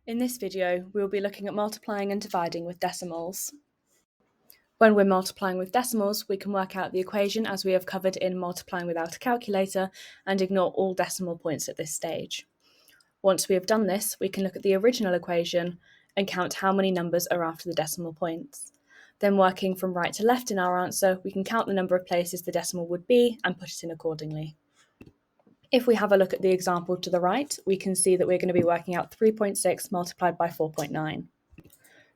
In this video, we will be looking at multiplying and dividing with decimals. When we're multiplying with decimals, we can work out the equation as we have covered in multiplying without a calculator and ignore all decimal points at this stage. Once we have done this, we can look at the original equation and count how many numbers are after the decimal points. Then working from right to left in our answer, we can count the number of places the decimal would be and put it in accordingly. If we have a look at the example to the right, we can see that we're going to be working out 3.6 multiplied by 4.9.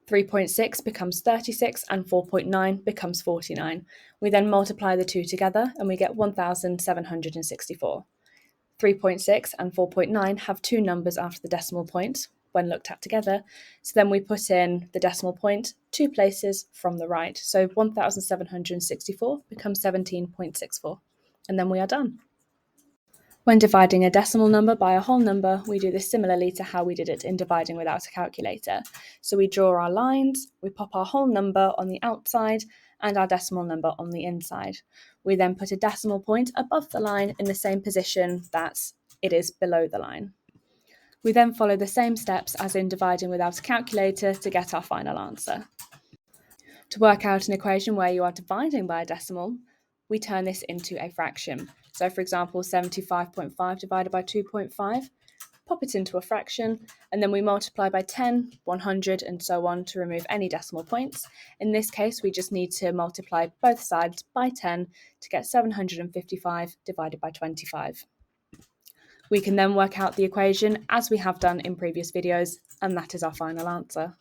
3.6 becomes 36 and 4.9 becomes 49. We then multiply the two together and we get 1,764. 3.6 and 4.9 have two numbers after the decimal point when looked at together, so then we put in the decimal point two places from the right. So 1,764 becomes 17.64, and then we are done. When dividing a decimal number by a whole number, we do this similarly to how we did it in dividing without a calculator. So we draw our lines, we pop our whole number on the outside and our decimal number on the inside. We then put a decimal point above the line in the same position that it is below the line. We then follow the same steps as in dividing without a calculator to get our final answer. To work out an equation where you are dividing by a decimal, we turn this into a fraction. So for example, 75.5 divided by 2.5, pop it into a fraction, and then we multiply by 10, 100, and so on to remove any decimal points. In this case, we just need to multiply both sides by 10 to get 755 divided by 25. We can then work out the equation as we have done in previous videos, and that is our final answer.